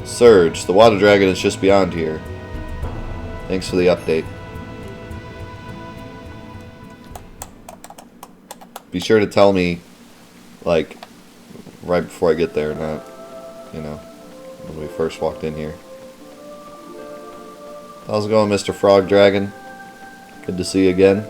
Surge. The water dragon is just beyond here. Thanks for the update. Be sure to tell me, like, right before I get there, not, you know, when we first walked in here. How's it going, Mr. Frog Dragon? Good to see you again.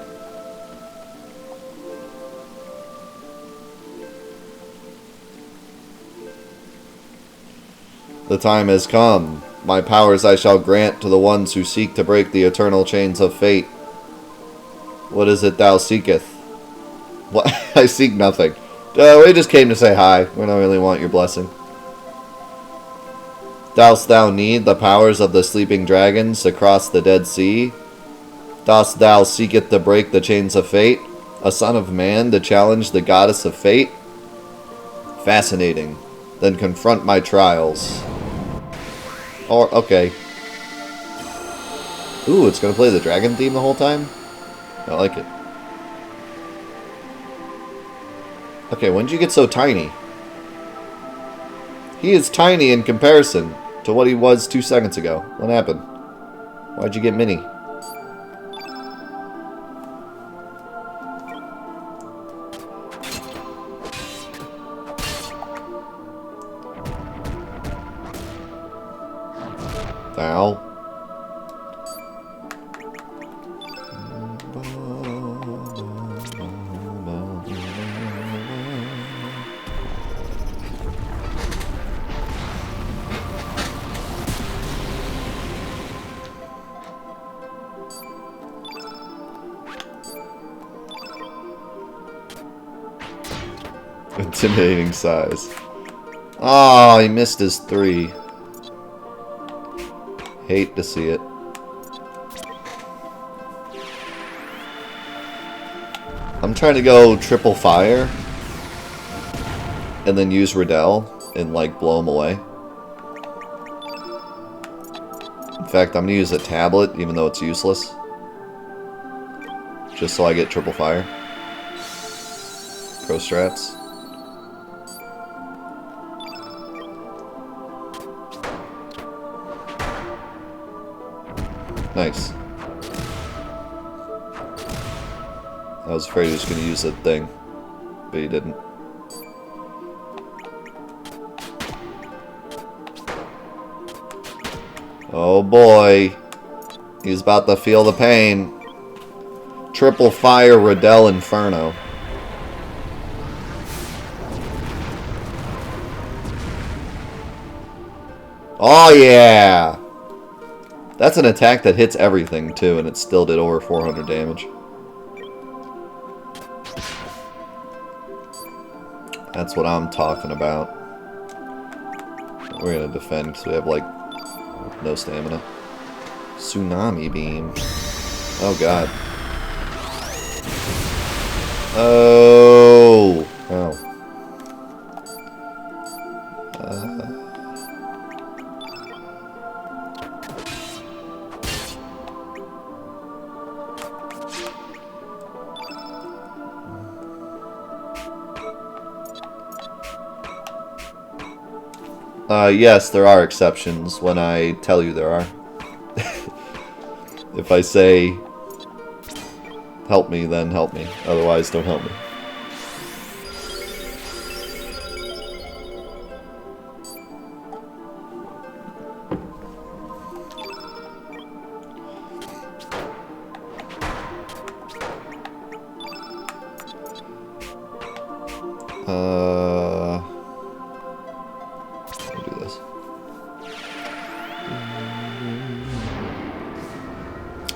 The time has come. My powers I shall grant to the ones who seek to break the eternal chains of fate. What is it thou seeketh? What? I seek nothing. We just came to say hi. We don't really want your blessing. Dost thou need the powers of the sleeping dragons to cross the Dead Sea? Dost thou seeketh to break the chains of fate? A son of man to challenge the goddess of fate? Fascinating. Then confront my trials. Or, okay. Ooh, it's gonna play the dragon theme the whole time? I like it. Okay, when did you get so tiny? He is tiny in comparison to what he was 2 seconds ago. What happened? Why'd you get mini? Ow. Intimidating size. Oh, he missed his 3. Hate to see it. I'm trying to go triple fire and then use Riddell and like blow him away. In fact, I'm gonna use a tablet even though it's useless. Just so I get triple fire. Pro strats. Nice. I was afraid he was going to use that thing, but he didn't. Oh boy. He's about to feel the pain. Triple fire Riddell Inferno. Oh yeah! That's an attack that hits everything, too, and it still did over 400 damage. That's what I'm talking about. We're gonna defend, because we have, like, no stamina. Tsunami Beam. Oh, God. Oh! Oh. Yes, there are exceptions when I tell you there are. If I say, help me, then help me. Otherwise, don't help me.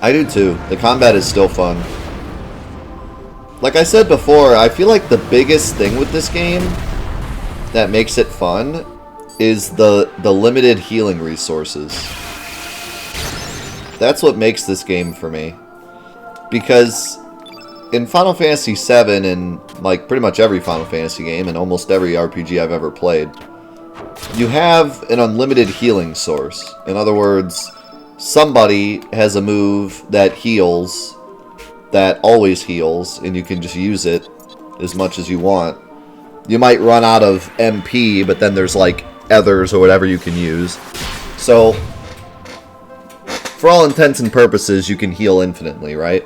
I do too. The combat is still fun. Like I said before, I feel like the biggest thing with this game that makes it fun is the limited healing resources. That's what makes this game for me. Because in Final Fantasy VII and like pretty much every Final Fantasy game and almost every RPG I've ever played, you have an unlimited healing source. In other words, somebody has a move that heals, that always heals, and you can just use it as much as you want. You might run out of MP, but then there's like ethers or whatever you can use. So, for all intents and purposes, you can heal infinitely, right?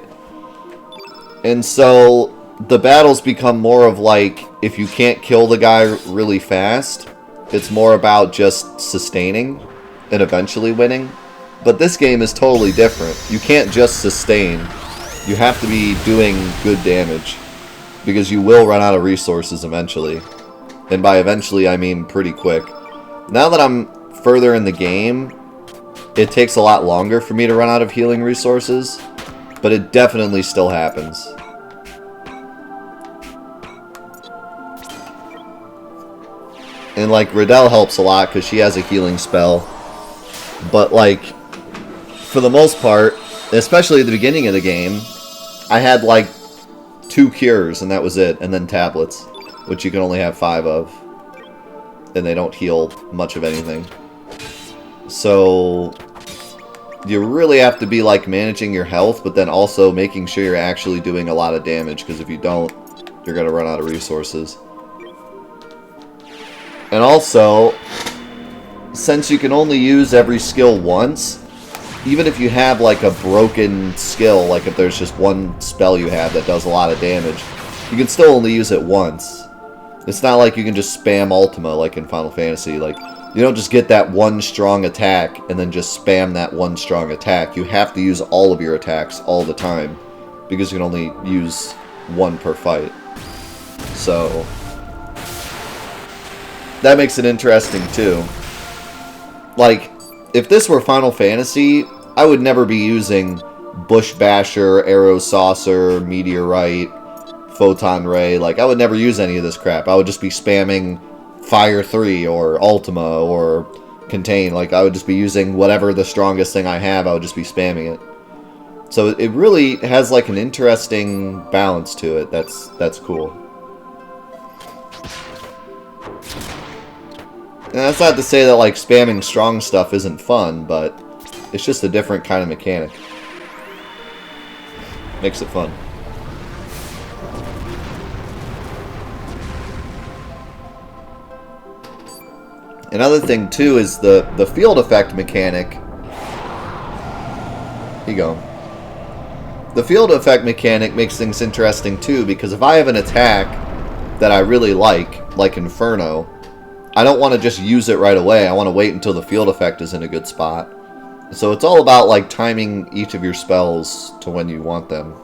And so, the battles become more of like, if you can't kill the guy really fast, it's more about just sustaining and eventually winning. But this game is totally different. You can't just sustain. You have to be doing good damage, because you will run out of resources eventually. And by eventually, I mean pretty quick. Now that I'm further in the game, it takes a lot longer for me to run out of healing resources, but it definitely still happens. And like, Riddell helps a lot because she has a healing spell. But like, for the most part, especially at the beginning of the game, I had like 2 cures and that was it, and then tablets, which you can only have 5 of. And they don't heal much of anything. So you really have to be like managing your health, but then also making sure you're actually doing a lot of damage, because if you don't, you're going to run out of resources. And also, since you can only use every skill once, even if you have like a broken skill, like if there's just one spell you have that does a lot of damage, you can still only use it once. It's not like you can just spam Ultima like in Final Fantasy. Like, you don't just get that one strong attack and then just spam that one strong attack. You have to use all of your attacks all the time, because you can only use one per fight. So that makes it interesting too. Like, if this were Final Fantasy, I would never be using Bush Basher, Arrow Saucer, Meteorite, Photon Ray. Like, I would never use any of this crap. I would just be spamming Fire 3 or Ultima or Contain. Like, I would just be using whatever the strongest thing I have. I would just be spamming it. So it really has like an interesting balance to it. That's cool. And that's not to say that like spamming strong stuff isn't fun, but it's just a different kind of mechanic. Makes it fun. Another thing too is the field effect mechanic. Here you go. The field effect mechanic makes things interesting too, because if I have an attack that I really like Inferno, I don't want to just use it right away. I want to wait until the field effect is in a good spot. So it's all about like timing each of your spells to when you want them.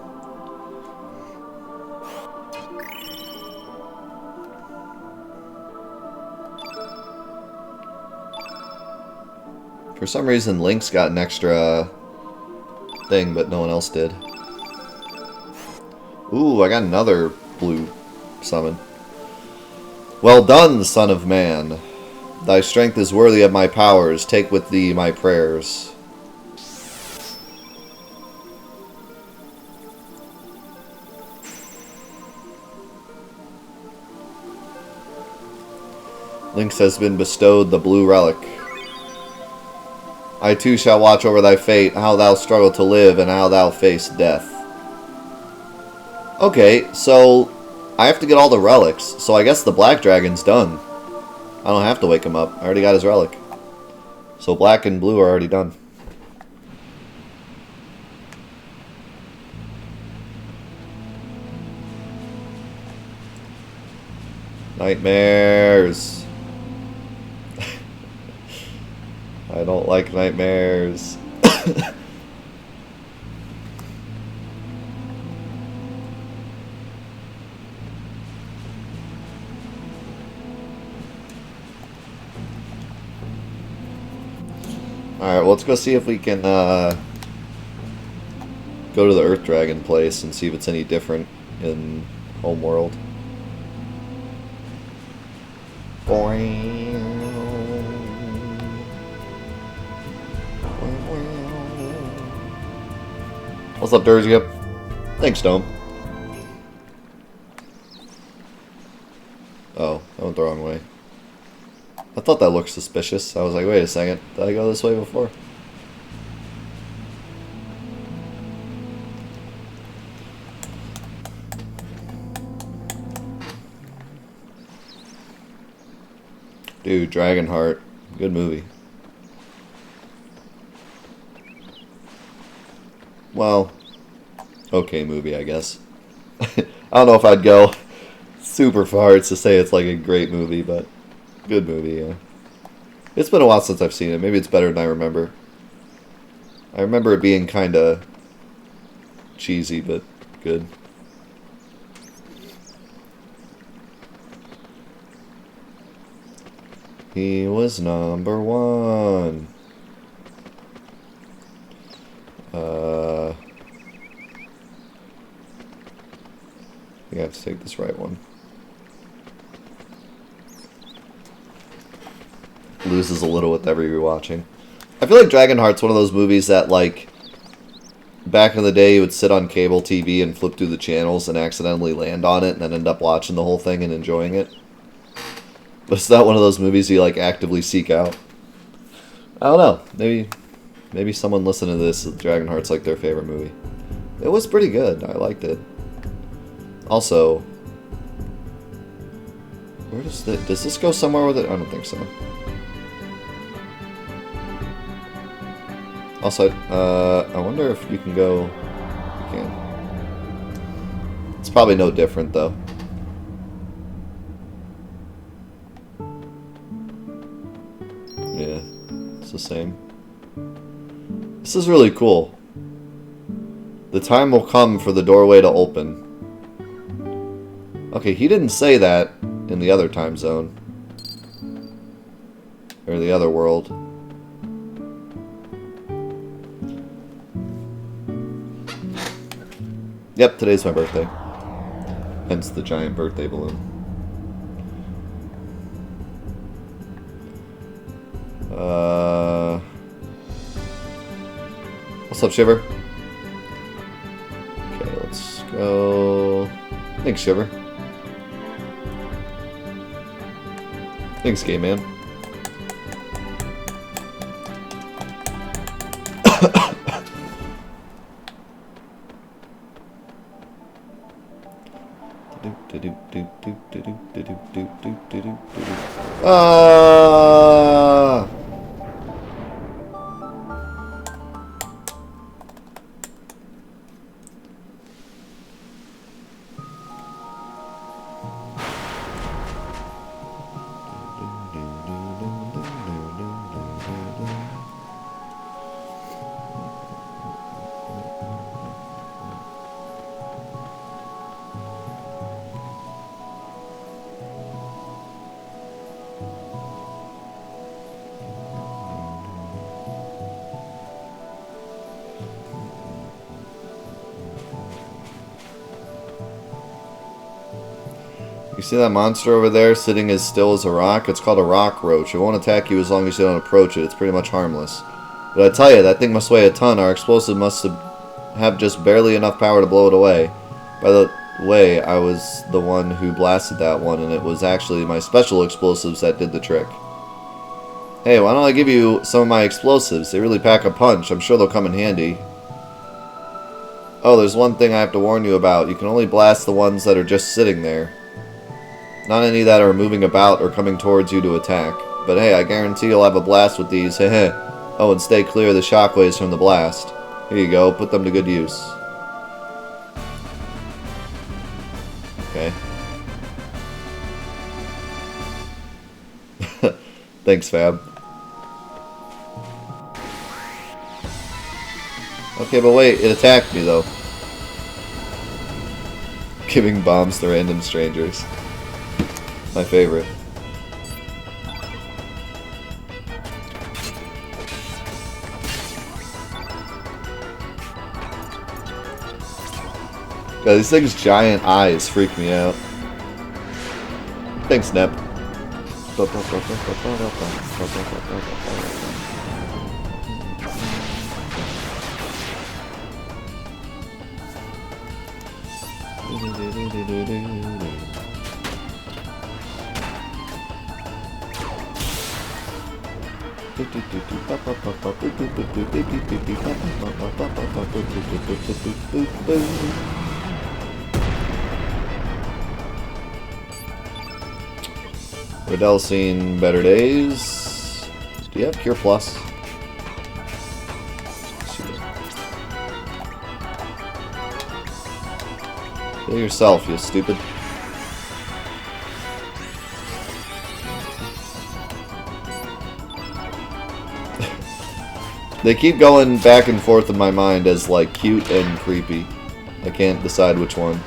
For some reason, Link's got an extra thing, but no one else did. Ooh, I got another blue summon. Well done, son of man. Thy strength is worthy of my powers. Take with thee my prayers. Lynx has been bestowed the blue relic. I too shall watch over thy fate, how thou struggle to live, and how thou face death. Okay, so I have to get all the relics, so I guess the black dragon's done. I don't have to wake him up. I already got his relic. So black and blue are already done. Nightmares. I don't like nightmares. Alright, well, let's go see if we can go to the Earth Dragon place and see if it's any different in Homeworld. What's up, Dursey? Thanks, Dome. Oh, I went the wrong way. I thought that looked suspicious. I was like, wait a second. Did I go this way before? Dude, Dragonheart. Good movie. Well, okay movie, I guess. I don't know if I'd go super far to say it's like a great movie, but good movie, yeah. It's been a while since I've seen it. Maybe it's better than I remember. I remember it being kind of cheesy, but good. He was number one. I have to take this right one. Loses a little with every rewatching. I feel like Dragonheart's one of those movies that, like, back in the day you would sit on cable TV and flip through the channels and accidentally land on it and then end up watching the whole thing and enjoying it. But it's not one of those movies you, like, actively seek out. I don't know. Maybe someone listening to this, Dragonheart's like their favorite movie. It was pretty good. I liked it. Also, where does this go somewhere with it? I don't think so. Also, I wonder if you can go... You can. It's probably no different, though. Yeah, it's the same. This is really cool. The time will come for the doorway to open. Okay, he didn't say that in the other time zone. Or the other world. Yep, today's my birthday. Hence the giant birthday balloon. What's up, Shiver? Okay, let's go. Thanks, Shiver. Thanks, Game Man. You see that monster over there sitting as still as a rock? It's called a rock roach. It won't attack you as long as you don't approach it. It's pretty much harmless. But I tell you, that thing must weigh a ton. Our explosive must have just barely enough power to blow it away. By the way, I was the one who blasted that one, and it was actually my special explosives that did the trick. Hey, why don't I give you some of my explosives? They really pack a punch. I'm sure they'll come in handy. Oh, there's one thing I have to warn you about. You can only blast the ones that are just sitting there. Not any that are moving about or coming towards you to attack. But hey, I guarantee you'll have a blast with these. Heh. Oh, and stay clear of the shockwaves from the blast. Here you go. Put them to good use. Okay. Thanks, Fab. Okay, but wait. It attacked me, though. Giving bombs to random strangers. My favorite. God, these things' giant eyes freak me out. Thanks, Nep. Riddell seen better days. Do you have Cure Plus? Kill yourself, you stupid. They keep going back and forth in my mind as like cute and creepy. I can't decide which one.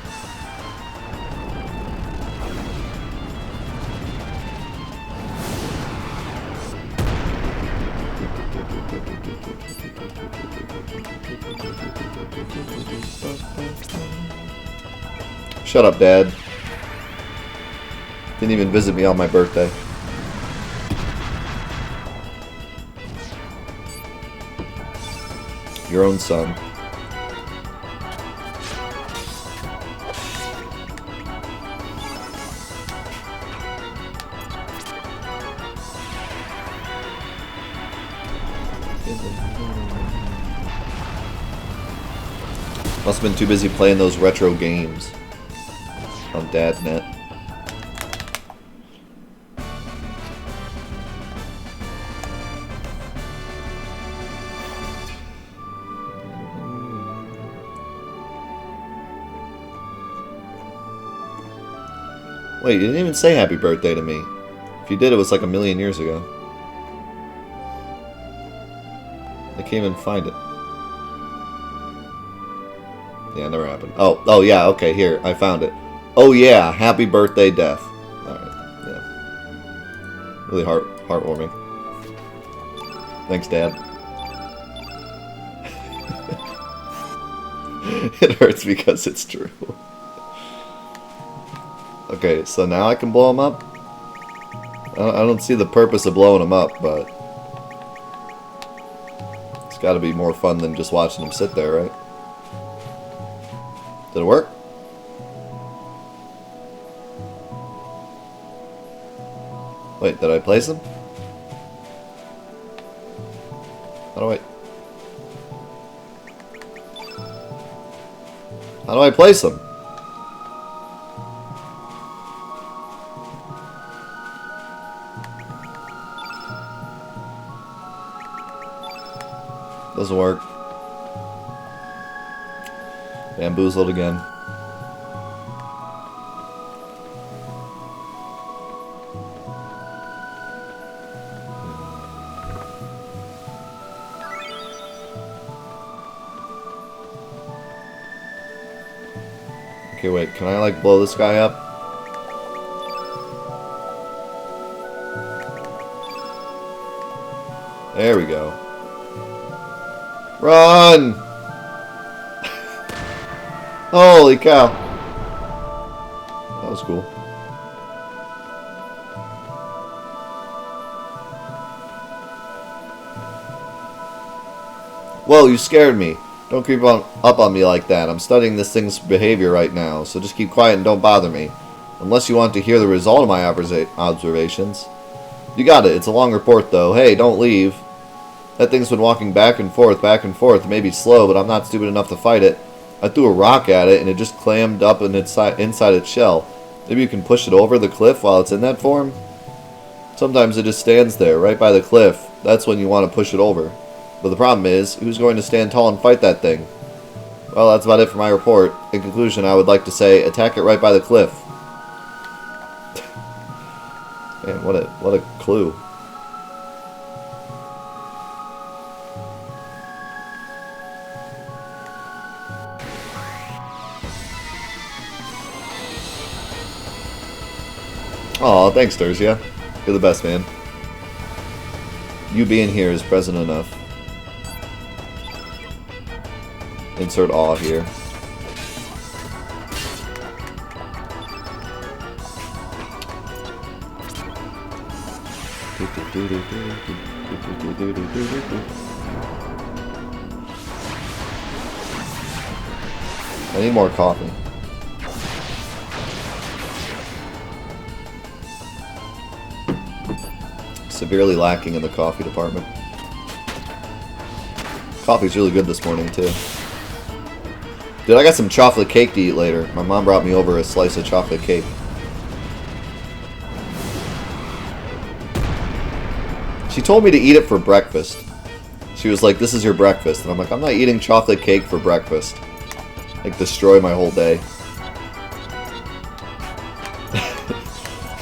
Shut up, Dad. Didn't even visit me on my birthday. Your own son. Must have been too busy playing those retro games on Dadnet. Wait, you didn't even say happy birthday to me. If you did, it was like a million years ago. I can't even find it. Yeah, never happened. Oh yeah, okay, here, I found it. Oh yeah, happy birthday, Death. Alright, yeah. Really heartwarming. Thanks, Dad. It hurts because it's true. Okay, so now I can blow him up? I don't see the purpose of blowing him up, but it's gotta be more fun than just watching him sit there, right? Did it work? Wait, did I place him? How do I place him? Doesn't work. Bamboozled again. Okay, wait, can I like blow this guy up? There we go. Run! Holy cow. That was cool. Whoa, you scared me. Don't creep up on me like that. I'm studying this thing's behavior right now, so just keep quiet and don't bother me. Unless you want to hear the result of my observations. You got it. It's a long report, though. Hey, don't leave. That thing's been walking back and forth. It may be slow, but I'm not stupid enough to fight it. I threw a rock at it, and it just clammed up inside its shell. Maybe you can push it over the cliff while it's in that form? Sometimes it just stands there, right by the cliff. That's when you want to push it over. But the problem is, who's going to stand tall and fight that thing? Well, that's about it for my report. In conclusion, I would like to say, attack it right by the cliff. Man, what a clue. Aw, thanks, Durzia. You're the best, man. You being here is present enough. Insert awe here. I need more coffee. Severely lacking in the coffee department. Coffee's really good this morning, too. Dude, I got some chocolate cake to eat later. My mom brought me over a slice of chocolate cake. She told me to eat it for breakfast. She was like, this is your breakfast. And I'm like, I'm not eating chocolate cake for breakfast. Like, destroy my whole day.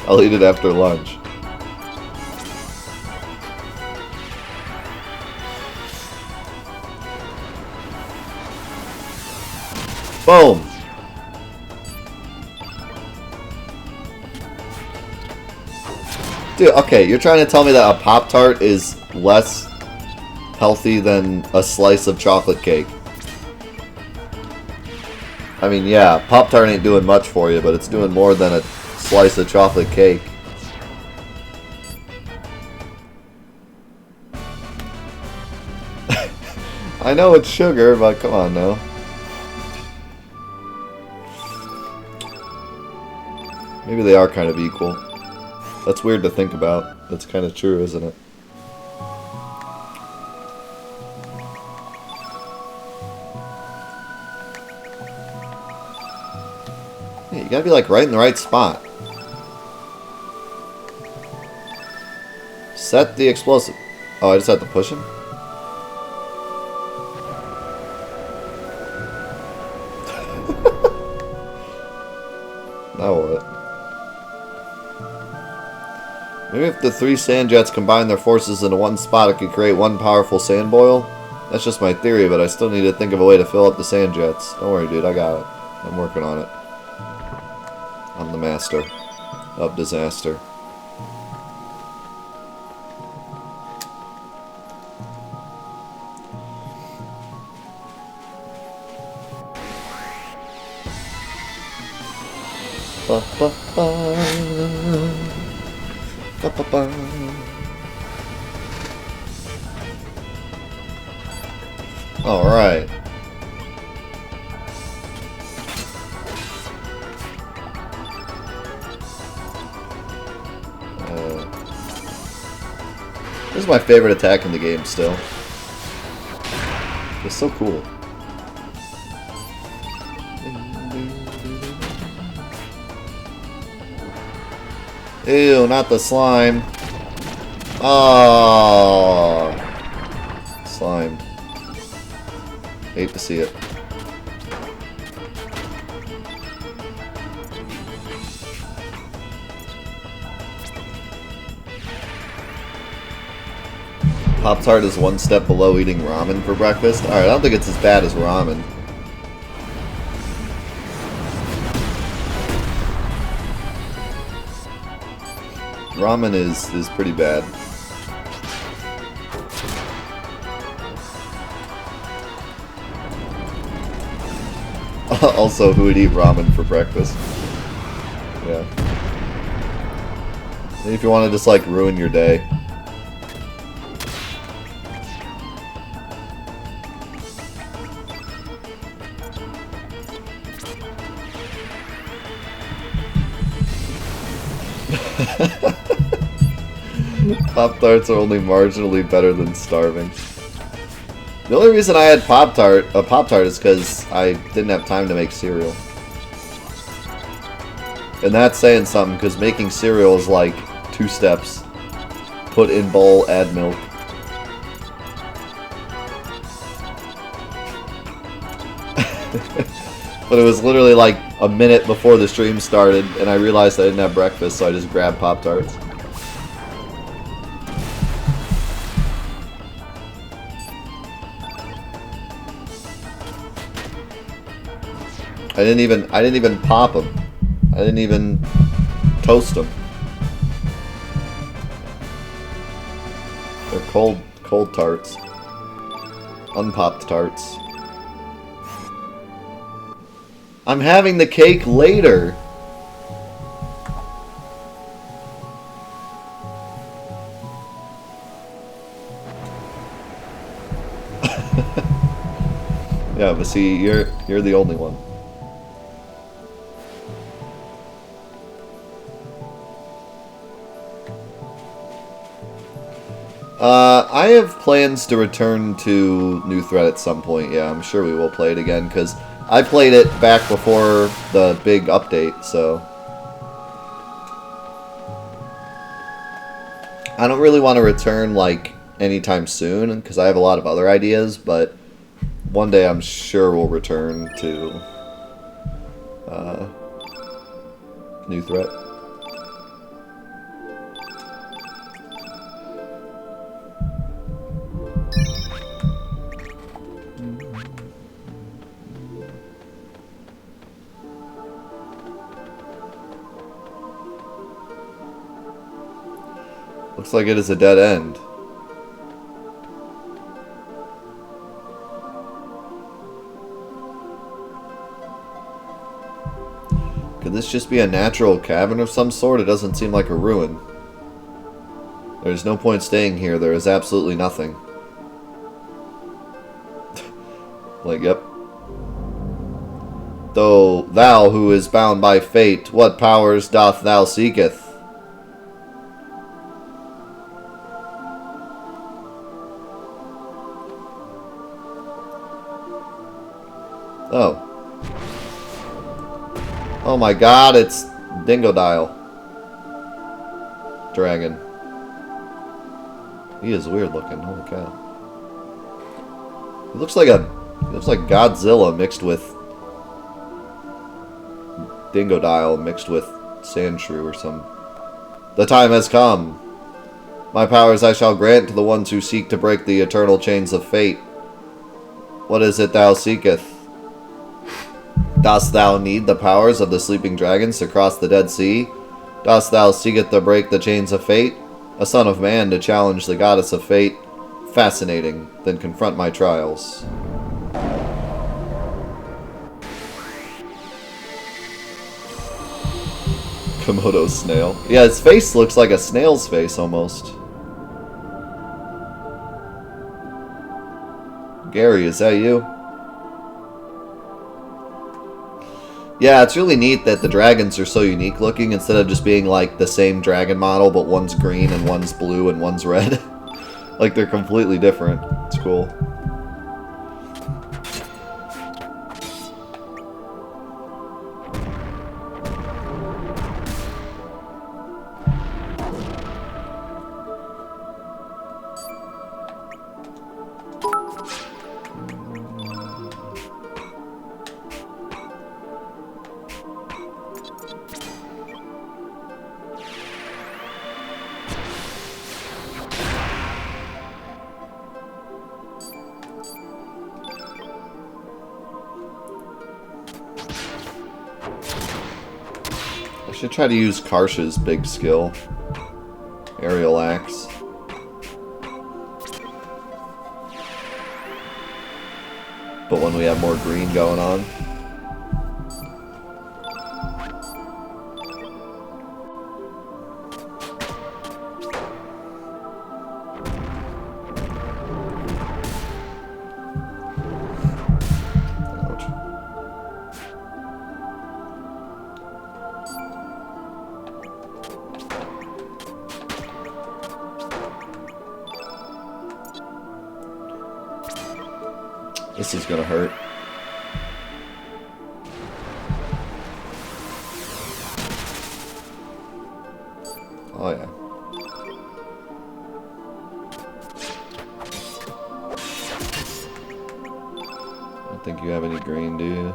I'll eat it after lunch. Boom! Dude, okay, you're trying to tell me that a Pop-Tart is less healthy than a slice of chocolate cake. I mean, yeah, Pop-Tart ain't doing much for you, but it's doing more than a slice of chocolate cake. I know it's sugar, but come on now. Maybe they are kind of equal. That's weird to think about. That's kind of true, isn't it? Yeah, you gotta be like right in the right spot. Set the explosive. Oh, I just have to push him? Now what? Maybe if the 3 sand jets combine their forces into one spot, it could create one powerful sand boil? That's just my theory, but I still need to think of a way to fill up the sand jets. Don't worry, dude, I got it. I'm working on it. I'm the master of disaster. Ba, ba, ba. Ba, ba, ba. All right. This is my favorite attack in the game still. It's so cool. Ew, not the slime. Oh, slime. Hate to see it. Pop-Tart is one step below eating ramen for breakfast. Alright, I don't think it's as bad as ramen. Ramen is pretty bad. Also, who would eat ramen for breakfast? Yeah. And if you want to just like ruin your day. Pop-Tarts are only marginally better than starving. The only reason I had Pop-Tart is because I didn't have time to make cereal. And that's saying something, because making cereal is like 2 steps. Put in bowl, add milk. But it was literally like a minute before the stream started, and I realized I didn't have breakfast, so I just grabbed Pop-Tarts. I didn't even pop them. I didn't even toast them. They're cold tarts. Unpopped tarts. I'm having the cake later. Yeah, but see, you're the only one. I have plans to return to New Threat at some point. Yeah, I'm sure we will play it again, because I played it back before the big update, so... I don't really want to return, like, anytime soon, because I have a lot of other ideas, but one day I'm sure we'll return to New Threat. Looks like it is a dead end. Could this just be a natural cavern of some sort? It doesn't seem like a ruin. There's no point staying here. There is absolutely nothing. Like, yep. Though thou who is bound by fate, what powers doth thou seeketh? Oh. Oh my god, it's Dingodile. Dragon. He is weird looking, holy cow. He looks like Godzilla mixed with Dingodile mixed with Sandshrew or some. The time has come. My powers I shall grant to the ones who seek to break the eternal chains of fate. What is it thou seeketh? Dost thou need the powers of the sleeping dragons to cross the Dead Sea? Dost thou seeketh to break the chains of fate? A son of man to challenge the goddess of fate? Fascinating. Then confront my trials. Komodo snail. Yeah, his face looks like a snail's face almost. Gary, is that you? Yeah, it's really neat that the dragons are so unique looking instead of just being like the same dragon model, but one's green and one's blue and one's red. Like they're completely different. It's cool. I should try to use Karsh's big skill. Aerial Axe. But when we have more green going on. This is gonna hurt. Oh yeah. I don't think you have any green, do you?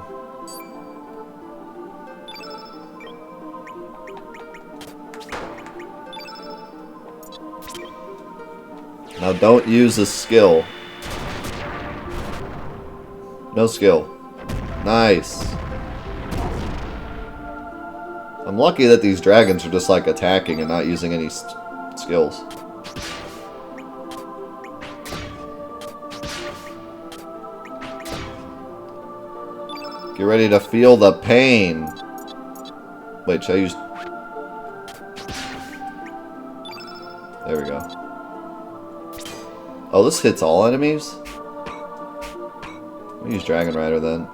Now don't use a skill. No skill. Nice. I'm lucky that these dragons are just like attacking and not using any skills. Get ready to feel the pain. Wait, should I use... There we go. Oh, this hits all enemies? Use Dragon Rider then.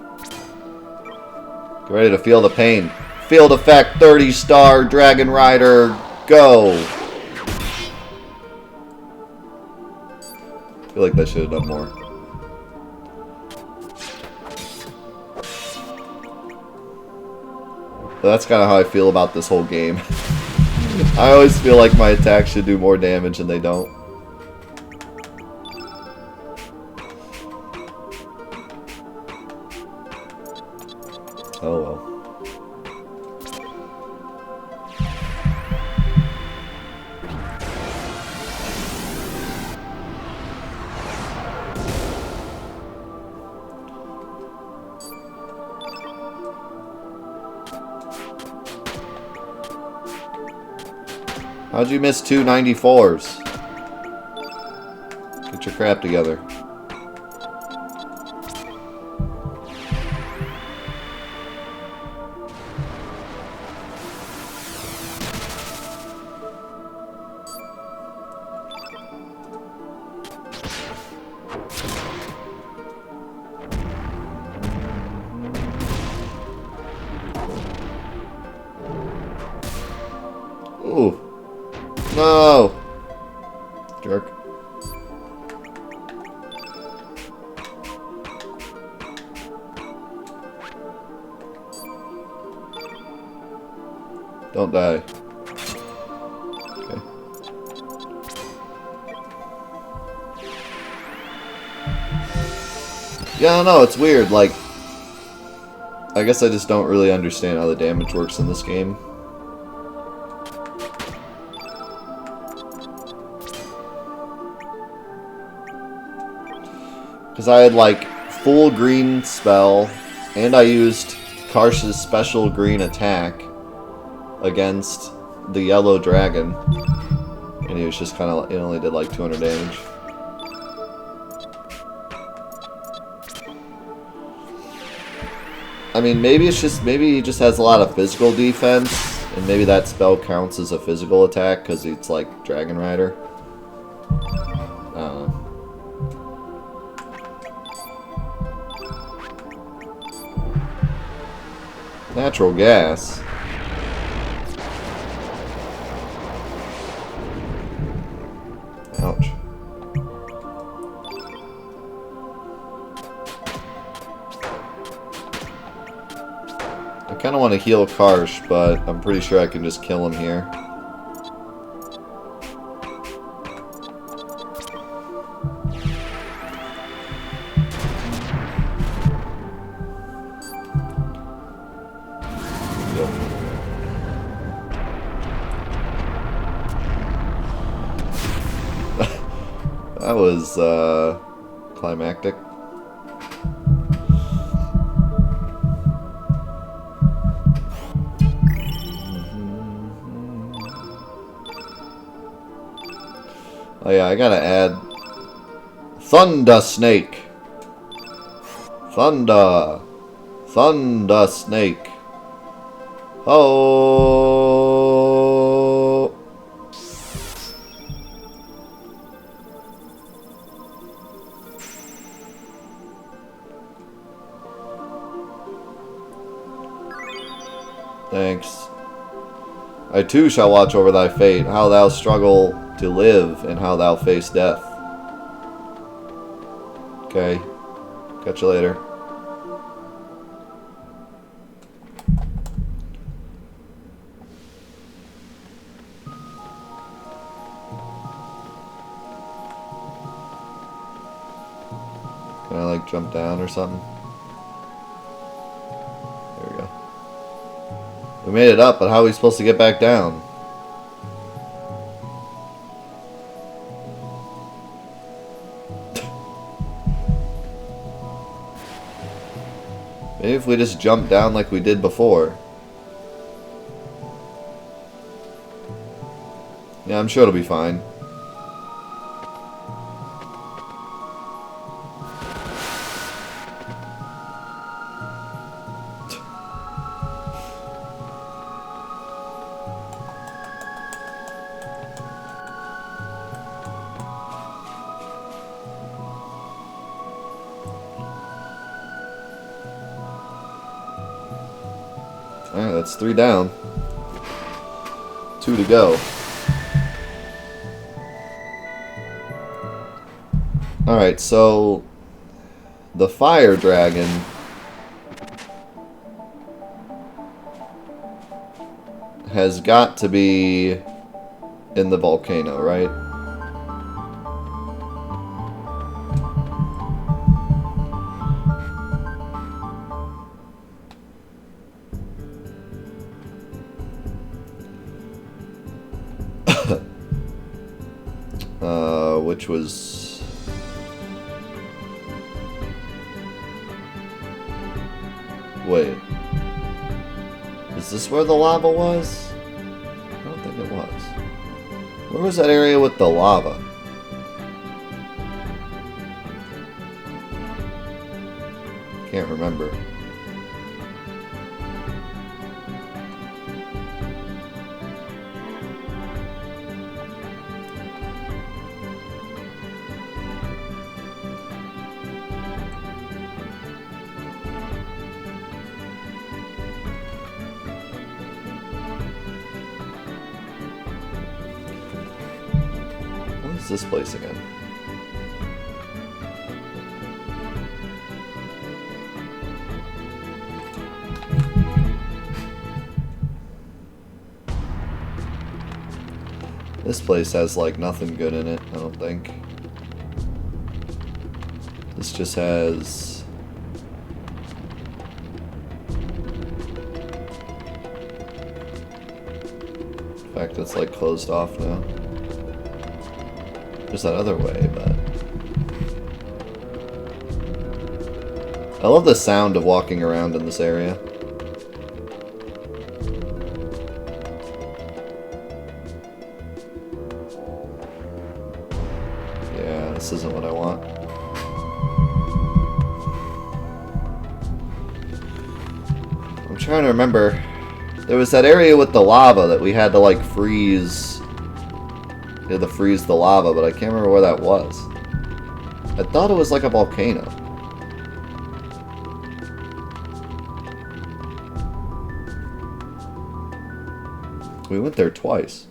Get ready to feel the pain. Field effect 30-star Dragon Rider. Go! I feel like that should have done more. But that's kind of how I feel about this whole game. I always feel like my attacks should do more damage and they don't. Oh well. How'd you miss 2 94s? Get your crap together. Ooh. No! Jerk. Don't die. Okay. Yeah, I don't know, it's weird, like... I guess I just don't really understand how the damage works in this game. Because I had like full green spell, and I used Karsh's special green attack against the yellow dragon, and he was just kind of, it only did like 200 damage. I mean, maybe it's just, maybe he just has a lot of physical defense, and maybe that spell counts as a physical attack because it's like Dragon Rider. I don't know. Natural gas. Ouch. I kind of want to heal Karsh, but I'm pretty sure I can just kill him here. That was, climactic. Oh yeah, I gotta add Thunder Snake. Thunder Snake. Oh. Thanks. I too shall watch over thy fate, how thou struggle to live, and how thou face death. Okay. Catch you later. Can I, like, jump down or something? There we go. We made it up, but how are we supposed to get back down? Maybe if we just jump down like we did before. Yeah, I'm sure it'll be fine. Alright, that's 3 down. 2 to go. Alright, so the fire dragon has got to be in the volcano, right? Which was... Wait. Is this where the lava was? I don't think it was. Where was that area with the lava? Can't remember. This place again. This place has like nothing good in it, I don't think. This just has... In fact, it's like closed off now. There's that other way, but... I love the sound of walking around in this area. Yeah, this isn't what I want. I'm trying to remember. There was that area with the lava that we had to like freeze... We had to freeze the lava, but I can't remember where that was. I thought it was like a volcano. We went there twice.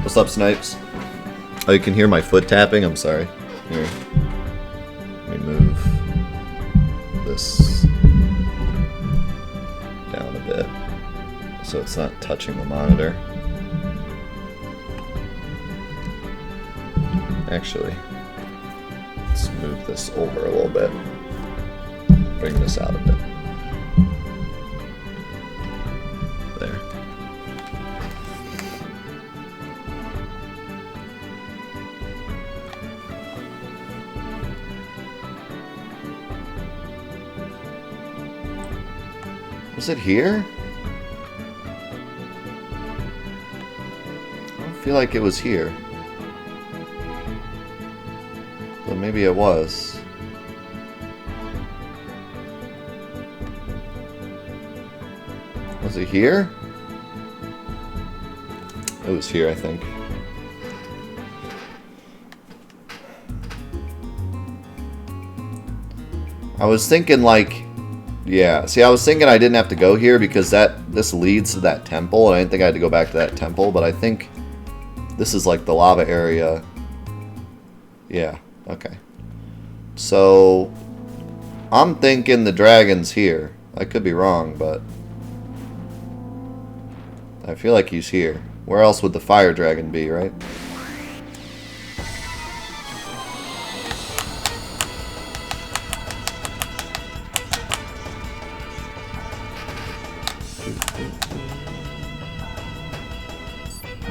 What's up, Snipes? Oh, you can hear my foot tapping? I'm sorry. Here. Let me move this down a bit so it's not touching the monitor. Actually, let's move this over a little bit. Bring this out a bit. There. Was it here? I don't feel like it was here. But maybe it was. Was it here? It was here, I think. I was thinking like... Yeah, see, I was thinking I didn't have to go here because this leads to that temple, and I didn't think I had to go back to that temple, but I think this is like the lava area. Yeah, okay. So, I'm thinking the dragon's here. I could be wrong, but I feel like he's here. Where else would the fire dragon be, right?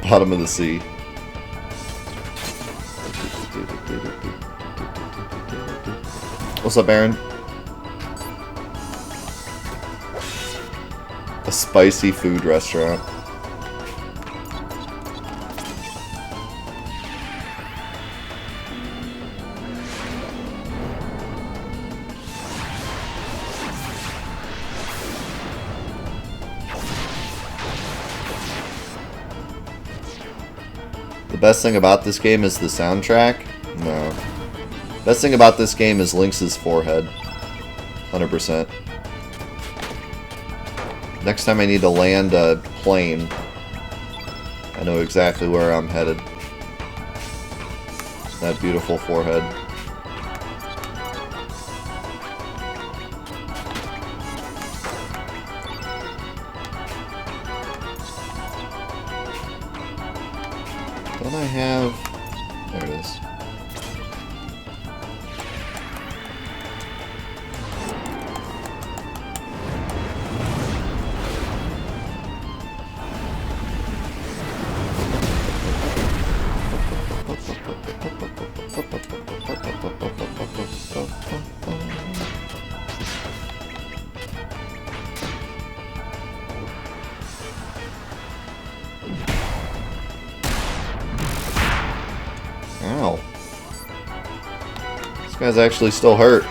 Bottom of the sea. What's up, Aaron? A spicy food restaurant. The best thing about this game is the soundtrack? No. Best thing about this game is Lynx's forehead. 100%. Next time I need to land a plane, I know exactly where I'm headed. that beautiful forehead. Don't I have... There it is. Ow. This guy's actually still hurt.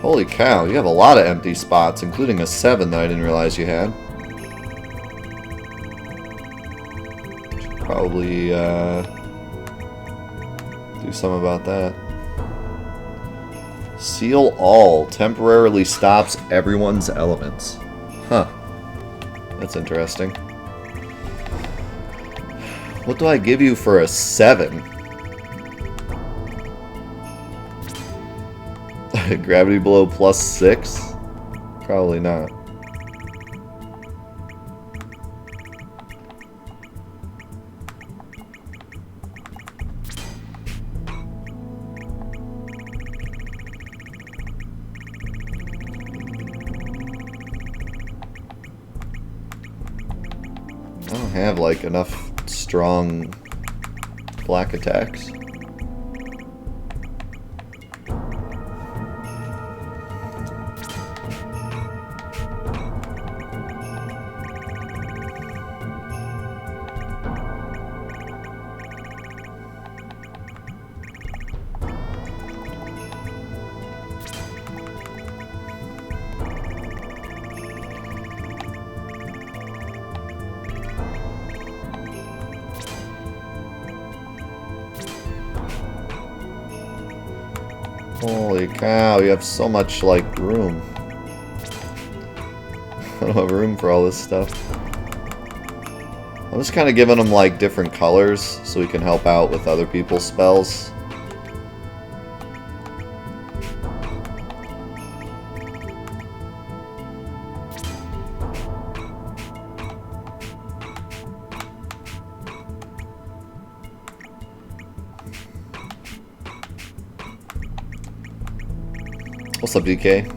Holy cow, you have a lot of empty spots, including a 7 that I didn't realize you had. Should probably do something about that. Seal all. Temporarily stops everyone's elements. Huh. That's interesting. What do I give you for a 7? Gravity blow plus 6? Probably not. I don't have like enough strong black attacks. Holy cow, you have so much, like, room. I don't have room for all this stuff. I'm just kind of giving them, like, different colors so we can help out with other people's spells. What's up, DK?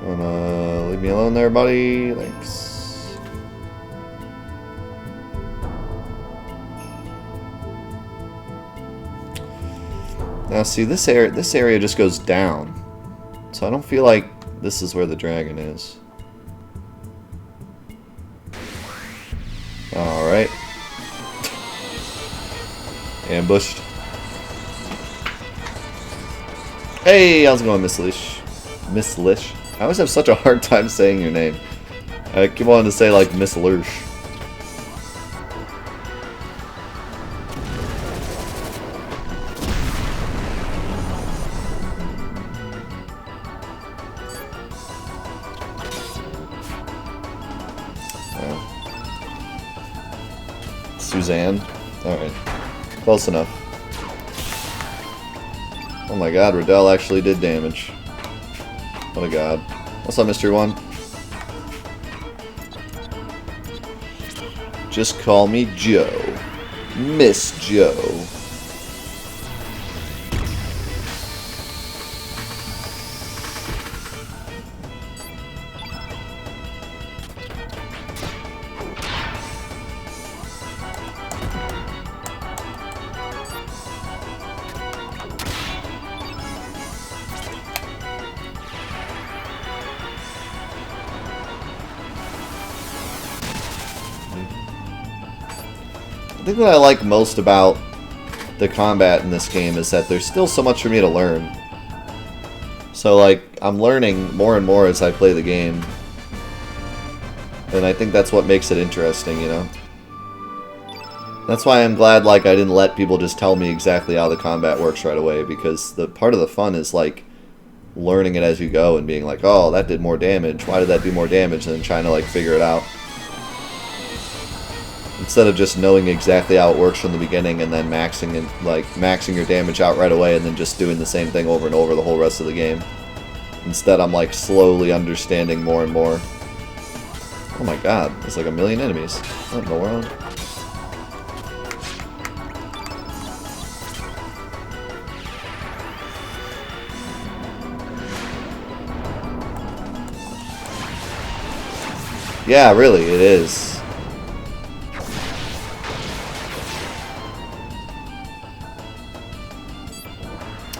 Wanna leave me alone there, buddy? Thanks. Now see, this area just goes down. So I don't feel like this is where the dragon is. Alright. Ambushed. Hey, how's it going, Miss Lish? Miss Lish? I always have such a hard time saying your name. I keep wanting to say, like, Miss Lurch. Suzanne? Alright. Close enough. Oh my god, Riddell actually did damage. What a god. What's up, Mr. One? Just call me Joe. Miss Joe. I think what I like most about the combat in this game is that there's still so much for me to learn. So, like, I'm learning more and more as I play the game. And I think that's what makes it interesting, you know? That's why I'm glad, like, I didn't let people just tell me exactly how the combat works right away, because the part of the fun is, like, learning it as you go and being like, oh, that did more damage. Why did that do more damage? And then trying to, like, figure it out. Instead of just knowing exactly how it works from the beginning and then maxing your damage out right away and then just doing the same thing over and over the whole rest of the game. Instead, I'm like slowly understanding more and more. Oh my god, there's like a million enemies. What in the world? Yeah, really, it is.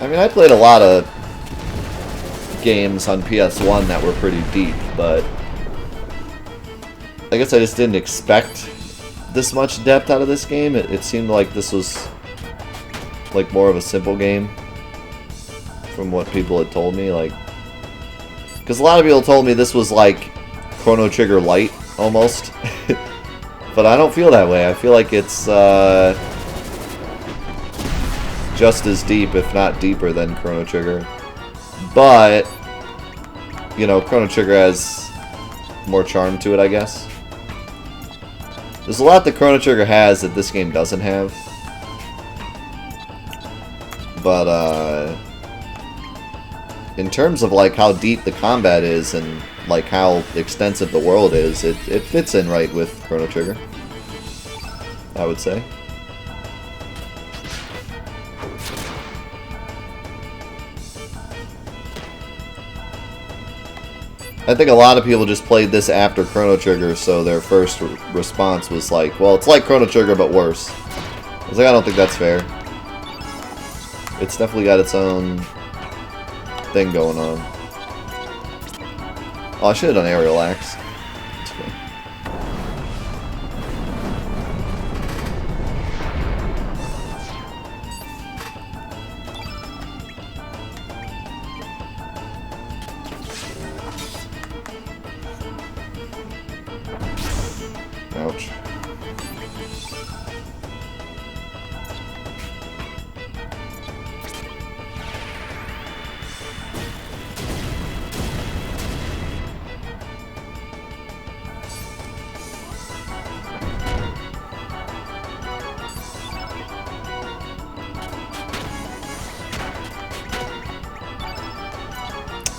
I mean, I played a lot of games on PS1 that were pretty deep, but I guess I just didn't expect this much depth out of this game. It seemed like this was like more of a simple game from what people had told me, like, because a lot of people told me this was like Chrono Trigger light almost. But I don't feel that way. I feel like it's just as deep, if not deeper, than Chrono Trigger. But, you know, Chrono Trigger has more charm to it, I guess. There's a lot that Chrono Trigger has that this game doesn't have. But, in terms of, like, how deep the combat is and, like, how extensive the world is, it fits in right with Chrono Trigger, I would say. I think a lot of people just played this after Chrono Trigger, so their first response was like, well, it's like Chrono Trigger, but worse. I was like, I don't think that's fair. It's definitely got its own thing going on. Oh, I should have done aerial axe. That's cool. Ouch.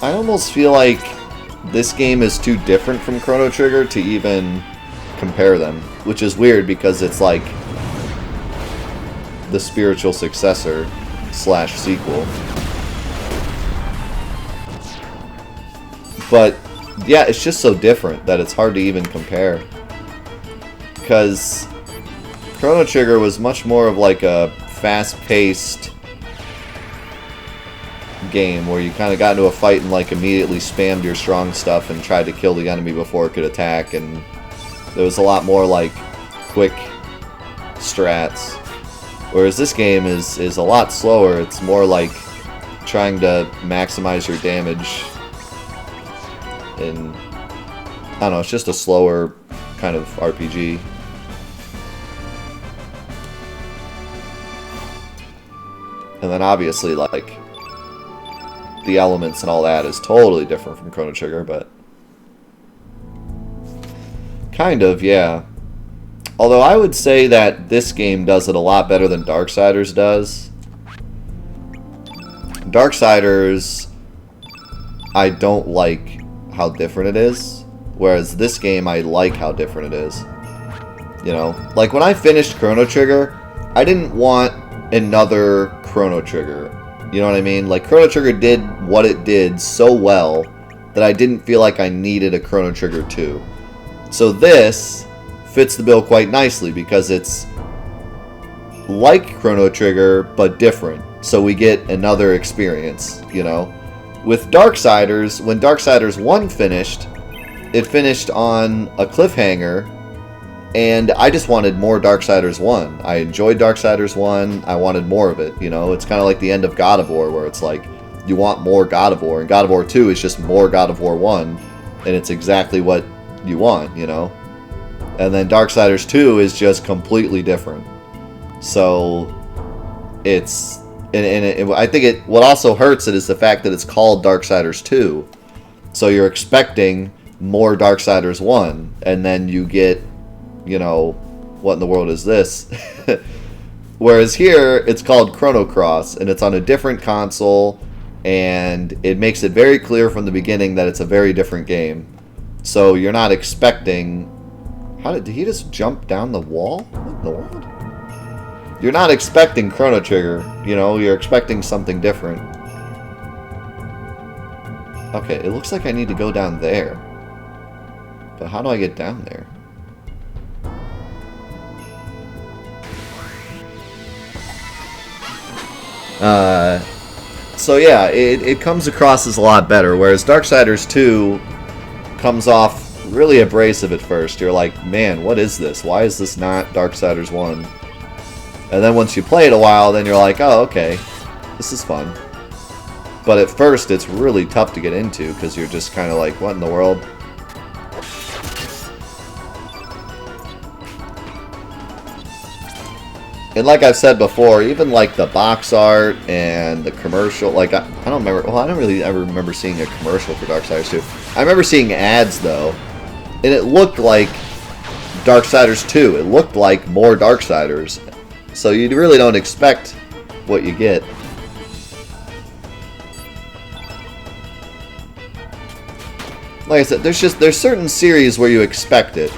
I almost feel like this game is too different from Chrono Trigger to even compare them, which is weird because it's like the spiritual successor slash sequel. But yeah, it's just so different that it's hard to even compare, because Chrono Trigger was much more of like a fast-paced game where you kind of got into a fight and like immediately spammed your strong stuff and tried to kill the enemy before it could attack, and there was a lot more like quick strats. Whereas this game is a lot slower. It's more like trying to maximize your damage, and I don't know, it's just a slower kind of RPG. And then obviously, like, the elements and all that is totally different from Chrono Trigger, but kind of, yeah. Although I would say that this game does it a lot better than Darksiders does. Darksiders, I don't like how different it is, whereas this game, I like how different it is. You know, like when I finished Chrono Trigger, I didn't want another Chrono Trigger. You know what I mean? Like, Chrono Trigger did what it did so well that I didn't feel like I needed a Chrono Trigger 2. So this fits the bill quite nicely because it's like Chrono Trigger but different. So we get another experience, you know? With Darksiders, when Darksiders 1 finished, it finished on a cliffhanger, and I just wanted more Darksiders 1. I enjoyed Darksiders 1. I wanted more of it, you know? It's kind of like the end of God of War, where it's like, you want more God of War. And God of War 2 is just more God of War 1, and it's exactly what you want, you know? And then Darksiders 2 is just completely different. So, it's... And I think what also hurts it is the fact that it's called Darksiders 2. So you're expecting more Darksiders 1, and then you get, you know, what in the world is this? Whereas here, it's called Chrono Cross, and it's on a different console, and it makes it very clear from the beginning that it's a very different game. So you're not expecting... did he just jump down the wall? What in the world? You're not expecting Chrono Trigger, you know, you're expecting something different. Okay, it looks like I need to go down there. But how do I get down there? So yeah, it comes across as a lot better, whereas Darksiders 2 comes off really abrasive at first. You're like, man, what is this? Why is this not Darksiders 1? And then once you play it a while, then you're like, oh, okay, this is fun. But at first, it's really tough to get into, because you're just kind of like, what in the world? And like I've said before, even like the box art and the commercial, like I don't remember, well, I don't really ever remember seeing a commercial for Darksiders 2. I remember seeing ads though, and it looked like Darksiders 2. It looked like more Darksiders. So you really don't expect what you get. Like I said, there's certain series where you expect it.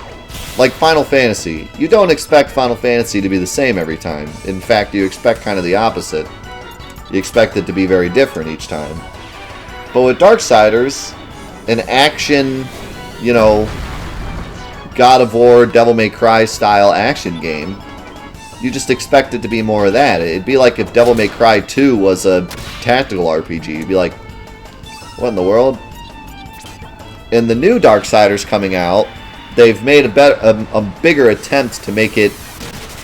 Like Final Fantasy. You don't expect Final Fantasy to be the same every time. In fact, you expect kind of the opposite. You expect it to be very different each time. But with Darksiders, an action, you know, God of War, Devil May Cry style action game, you just expect it to be more of that. It'd be like if Devil May Cry 2 was a tactical RPG. You'd be like, what in the world? In the new Darksiders coming out, they've made a bigger attempt to make it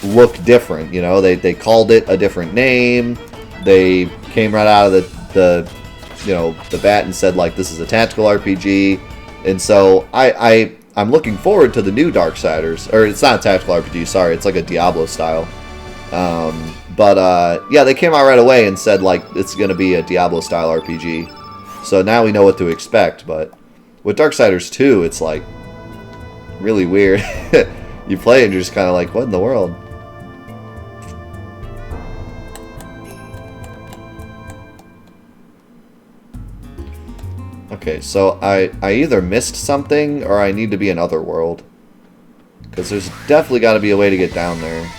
look different. You know, they called it a different name. They came right out of the you know, the bat and said, like, this is a tactical RPG. And so I'm looking forward to the new Darksiders. Or it's not a tactical RPG, sorry. It's like a Diablo style. Yeah, they came out right away and said, like, it's going to be a Diablo style RPG. So now we know what to expect. But with Darksiders 2, it's like really weird. You play and you're just kind of like, what in the world? Okay, so I either missed something or I need to be in Otherworld. Because there's definitely got to be a way to get down there.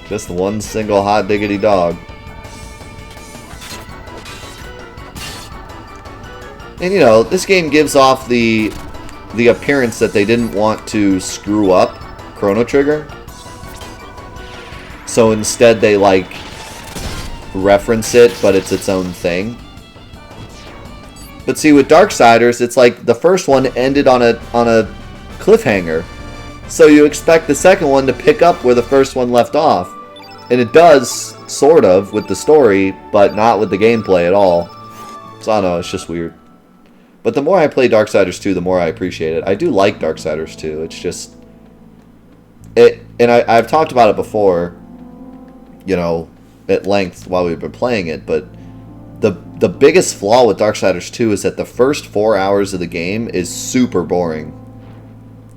Just one single hot diggity dog. And you know, this game gives off the the appearance that they didn't want to screw up Chrono Trigger. So instead they, like, reference it, but it's its own thing. But see, with Darksiders, it's like the first one ended on a cliffhanger. So you expect the second one to pick up where the first one left off. And it does, sort of, with the story, but not with the gameplay at all. So I don't know, it's just weird. But the more I play Darksiders 2, the more I appreciate it. I do like Darksiders 2, it's just... And I've talked about it before, you know, at length while we've been playing it, but the biggest flaw with Darksiders 2 is that the first 4 hours of the game is super boring.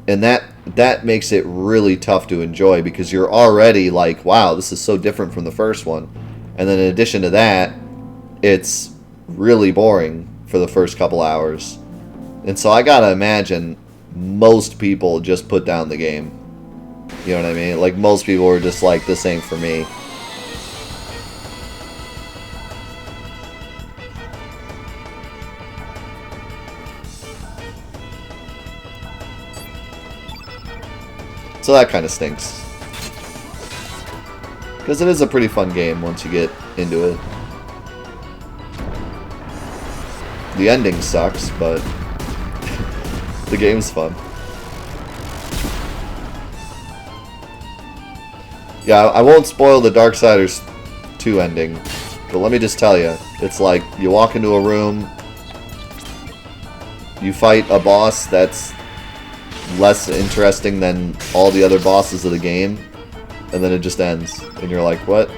And that makes it really tough to enjoy, because you're already like, wow, this is so different from the first one. And then in addition to that, it's really boring for the first couple hours. And so I gotta imagine most people just put down the game. You know what I mean? Like, most people are just like, this ain't for me. So that kind of stinks. Because it is a pretty fun game once you get into it. The ending sucks, but the game's fun. Yeah, I won't spoil the Darksiders 2 ending, but let me just tell you, it's like you walk into a room, you fight a boss that's less interesting than all the other bosses of the game, and then it just ends, and you're like, what?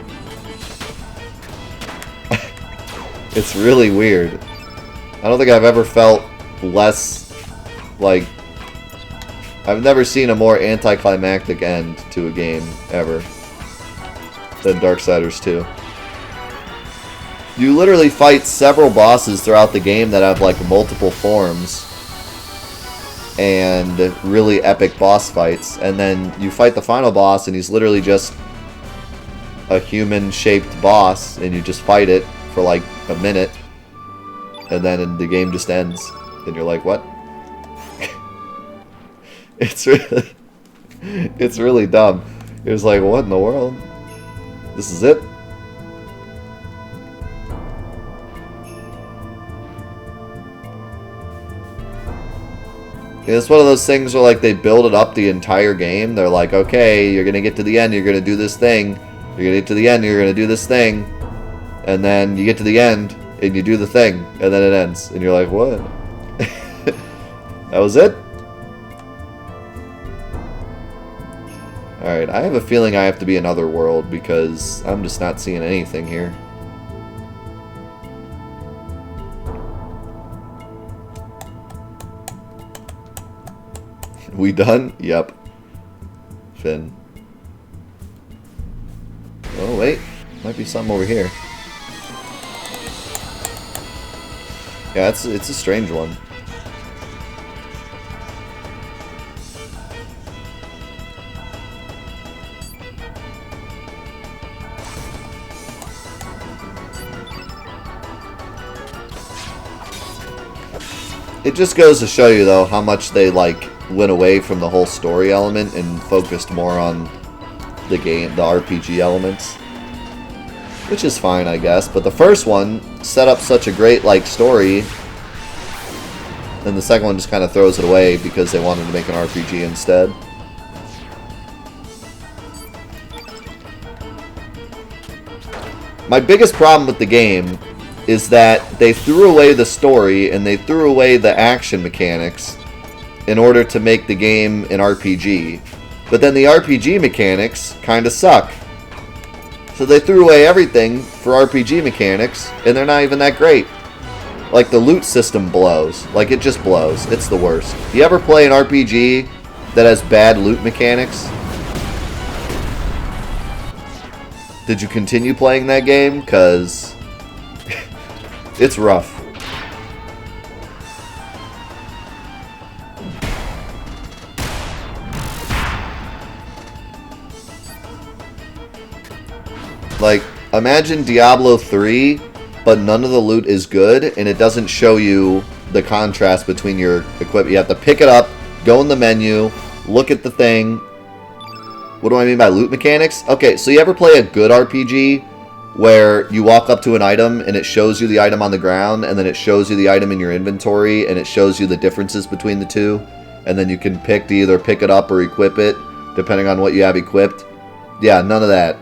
It's really weird. I don't think I've ever felt less, like, I've never seen a more anticlimactic end to a game, ever, than Darksiders 2. You literally fight several bosses throughout the game that have, like, multiple forms, and really epic boss fights, and then you fight the final boss and he's literally just a human-shaped boss, and you just fight it for like a minute, and then the game just ends, and you're like, what? It's really dumb. It was like, what in the world? This is it? It's one of those things where, like, they build it up the entire game. They're like, okay, you're going to get to the end, you're going to do this thing. You're going to get to the end, you're going to do this thing. And then you get to the end, and you do the thing, and then it ends. And you're like, what? That was it? Alright, I have a feeling I have to be another world, because I'm just not seeing anything here. We done? Yep. Finn. Oh, wait. Might be something over here. Yeah, it's a strange one. It just goes to show you, though, how much they, like, went away from the whole story element and focused more on the game, the RPG elements. Which is fine, I guess. But the first one set up such a great, like, story, and the second one just kind of throws it away because they wanted to make an RPG instead. My biggest problem with the game is that they threw away the story and they threw away the action mechanics in order to make the game an RPG. But then the RPG mechanics kind of suck. So they threw away everything for RPG mechanics, and they're not even that great. Like, the loot system blows. Like, it just blows. It's the worst. You ever play an RPG that has bad loot mechanics? Did you continue playing that game? Because it's rough. Like, imagine Diablo 3, but none of the loot is good, and it doesn't show you the contrast between your equipment. You have to pick it up, go in the menu, look at the thing. What do I mean by loot mechanics? Okay, so you ever play a good RPG where you walk up to an item and it shows you the item on the ground, and then it shows you the item in your inventory, and it shows you the differences between the two, and then you can pick to either pick it up or equip it, depending on what you have equipped? Yeah, none of that.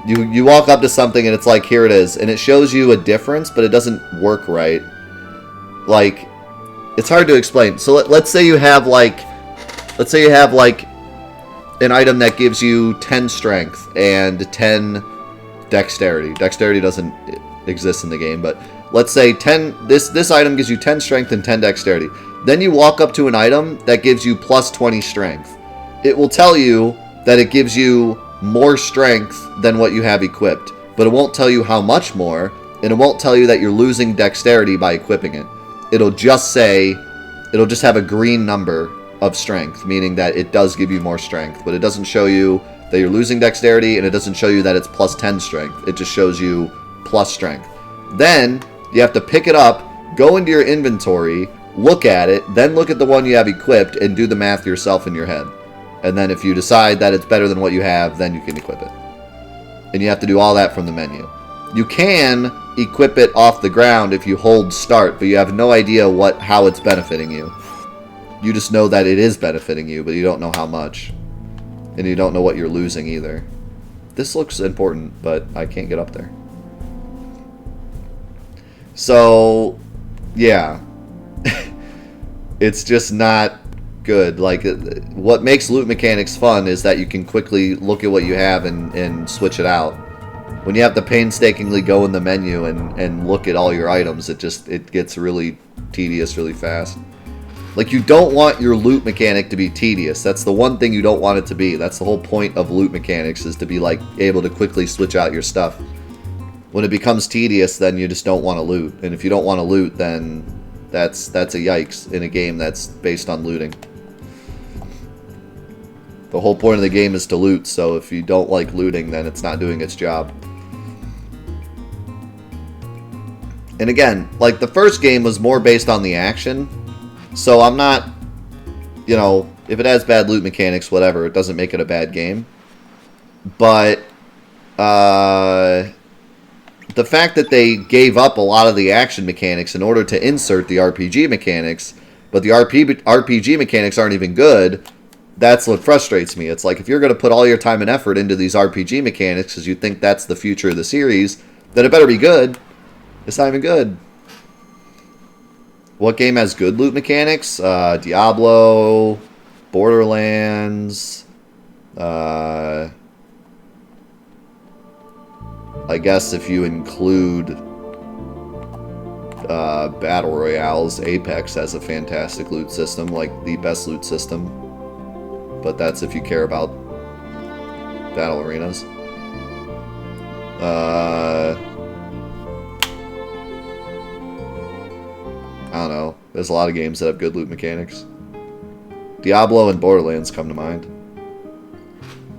You walk up to something and it's like, here it is, and it shows you a difference, but it doesn't work right. Like, it's hard to explain. So let's say you have like an item that gives you 10 strength and 10 dexterity. Dexterity doesn't exist in the game, but let's say 10. This item gives you 10 strength and 10 dexterity. Then you walk up to an item that gives you plus 20 strength. It will tell you that it gives you more strength than what you have equipped, but it won't tell you how much more, and it won't tell you that you're losing dexterity by equipping it. It'll just have a green number of strength, meaning that it does give you more strength, but it doesn't show you that you're losing dexterity, and it doesn't show you that it's plus 10 strength. It just shows you plus strength. Then you have to pick it up, go into your inventory, look at it, then look at the one you have equipped, and do the math yourself in your head. And then if you decide that it's better than what you have, then you can equip it. And you have to do all that from the menu. You can equip it off the ground if you hold start, but you have no idea how it's benefiting you. You just know that it is benefiting you, but you don't know how much. And you don't know what you're losing either. This looks important, but I can't get up there. So, yeah. It's just not good. Like, what makes loot mechanics fun is that you can quickly look at what you have and switch it out. When you have to painstakingly go in the menu and look at all your items, it gets really tedious really fast. Like, you don't want your loot mechanic to be tedious. That's the one thing you don't want it to be. That's the whole point of loot mechanics, is to be like able to quickly switch out your stuff. When it becomes tedious, then you just don't want to loot. And if you don't want to loot, then that's a yikes in a game that's based on looting. The whole point of the game is to loot, so if you don't like looting, then it's not doing its job. And again, like, the first game was more based on the action, so I'm not, if it has bad loot mechanics, whatever, it doesn't make it a bad game. But the fact that they gave up a lot of the action mechanics in order to insert the RPG mechanics, but the RPG mechanics aren't even good, that's what frustrates me. It's like, if you're going to put all your time and effort into these RPG mechanics because you think that's the future of the series, then it better be good. It's not even good. What game has good loot mechanics? Diablo, Borderlands, I guess if you include Battle Royales, Apex has a fantastic loot system, like the best loot system. But that's if you care about battle arenas. I don't know. There's a lot of games that have good loot mechanics. Diablo and Borderlands come to mind.